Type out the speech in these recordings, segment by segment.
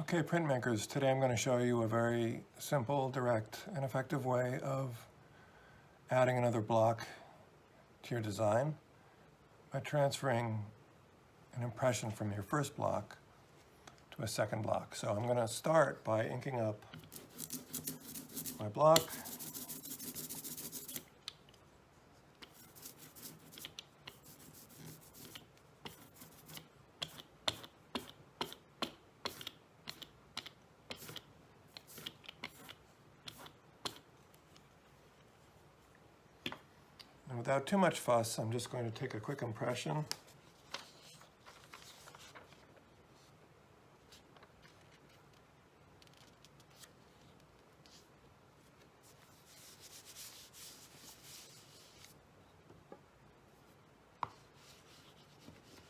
Okay, printmakers, today I'm going to show you a very simple, direct, and effective way of adding another block to your design by transferring an impression from your first block to a second block. So I'm going to start by inking up my block. And without too much fuss, I'm just going to take a quick impression.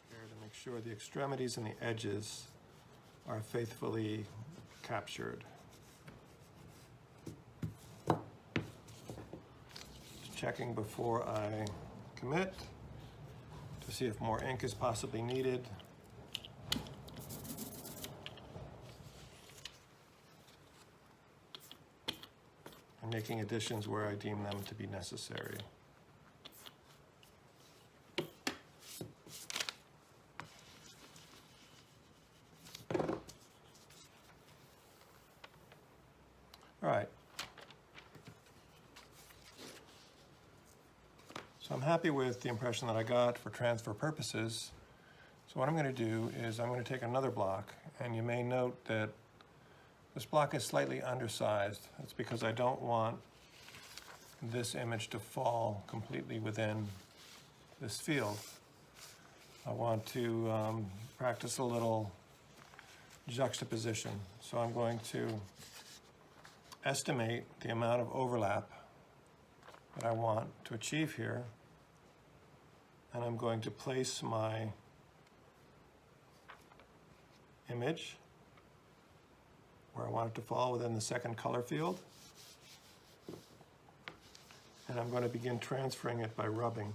Here to make sure the extremities and the edges are faithfully captured. Checking before I commit to see if more ink is possibly needed. And making additions where I deem them to be necessary. All right. So I'm happy with the impression that I got for transfer purposes. So what I'm going to do is I'm going to take another block, and you may note that this block is slightly undersized. It's because I don't want this image to fall completely within this field. I want to practice a little juxtaposition. So I'm going to estimate the amount of overlap that I want to achieve here, and I'm going to place my image where I want it to fall within the second color field, and I'm going to begin transferring it by rubbing.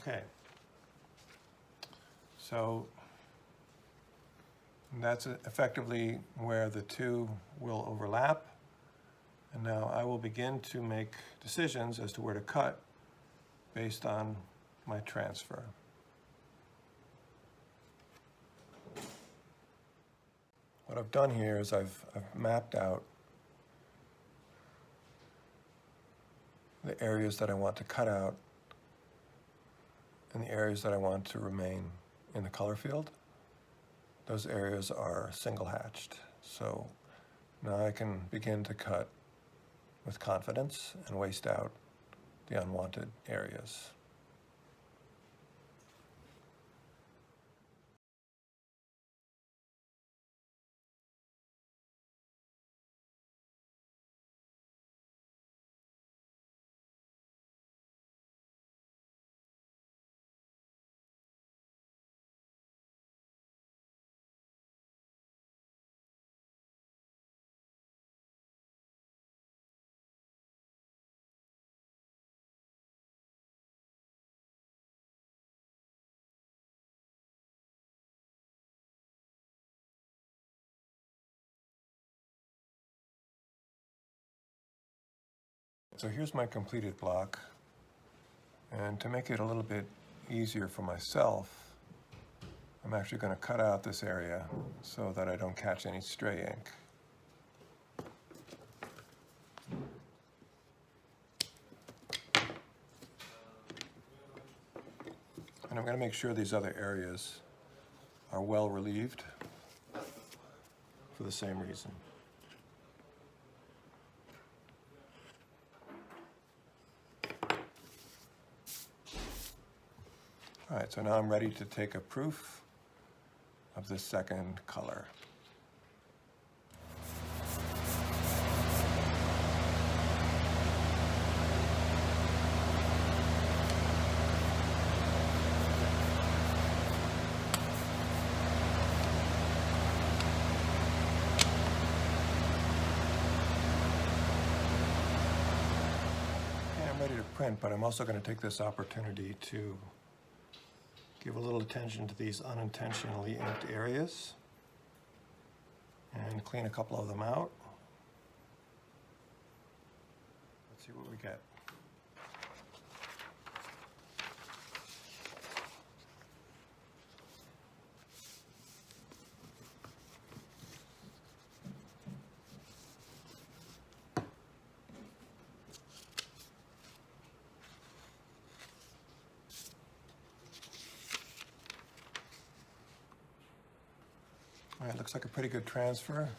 Okay, so that's effectively where the two will overlap. And now I will begin to make decisions as to where to cut based on my transfer. What I've done here is I've mapped out the areas that I want to cut out and the areas that I want to remain in the color field. Those areas are single hatched. So now I can begin to cut with confidence and waste out the unwanted areas. So here's my completed block, and to make it a little bit easier for myself, I'm actually going to cut out this area so that I don't catch any stray ink. And I'm going to make sure these other areas are well relieved for the same reason. All right, so now I'm ready to take a proof of the second color. I'm ready to print, but I'm also going to take this opportunity to give a little attention to these unintentionally inked areas and clean a couple of them out. Let's see what we get. All right, looks like a pretty good transfer.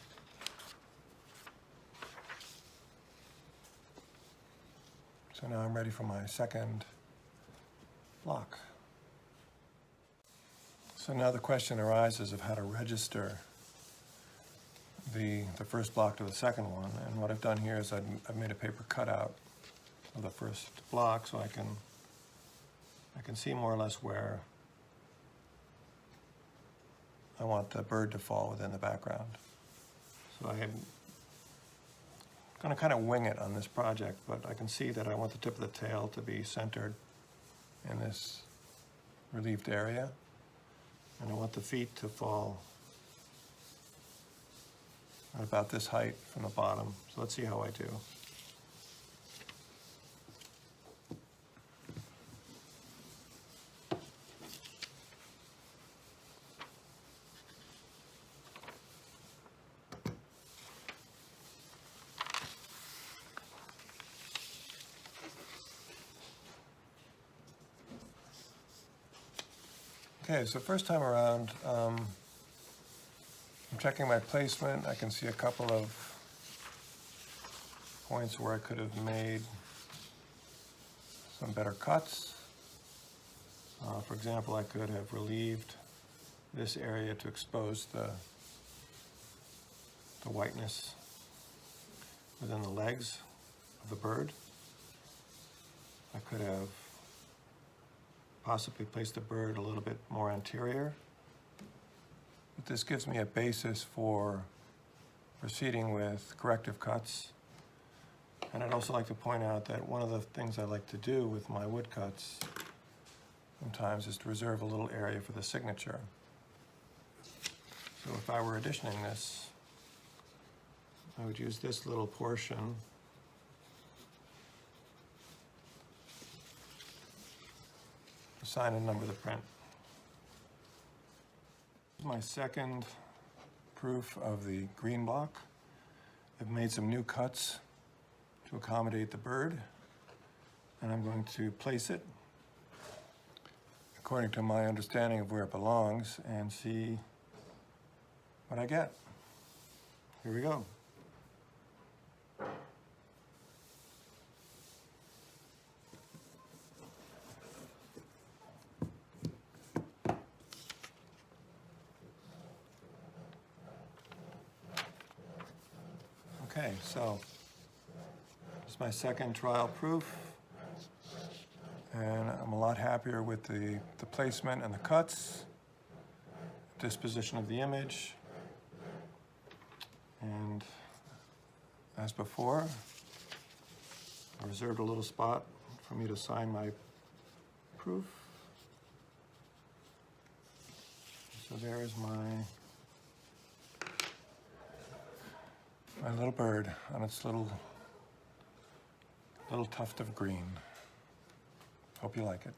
So now I'm ready for my second block. So now the question arises of how to register the first block to the second one. And what I've done here is I've made a paper cutout of the first block so I can see more or less where I want the bird to fall within the background. So I'm going to kind of wing it on this project, but I can see that I want the tip of the tail to be centered in this relieved area, and I want the feet to fall at about this height from the bottom. So let's see how I do. Okay, so first time around, I'm checking my placement. I can see a couple of points where I could have made some better cuts. For example, I could have relieved this area to expose the whiteness within the legs of the bird. I could have possibly place the bird a little bit more anterior. But this gives me a basis for proceeding with corrective cuts. And I'd also like to point out that one of the things I like to do with my wood cuts sometimes is to reserve a little area for the signature. So if I were editioning this, I would use this little portion sign and number the print. This is my second proof of the green block. I've made some new cuts to accommodate the bird, and I'm going to place it according to my understanding of where it belongs and see what I get. Here we go. Okay, so it's my second trial proof, and I'm a lot happier with the placement and the cuts, disposition of the image, and as before, I reserved a little spot for me to sign my proof. So there is my little bird on its little tuft of green. Hope you like it.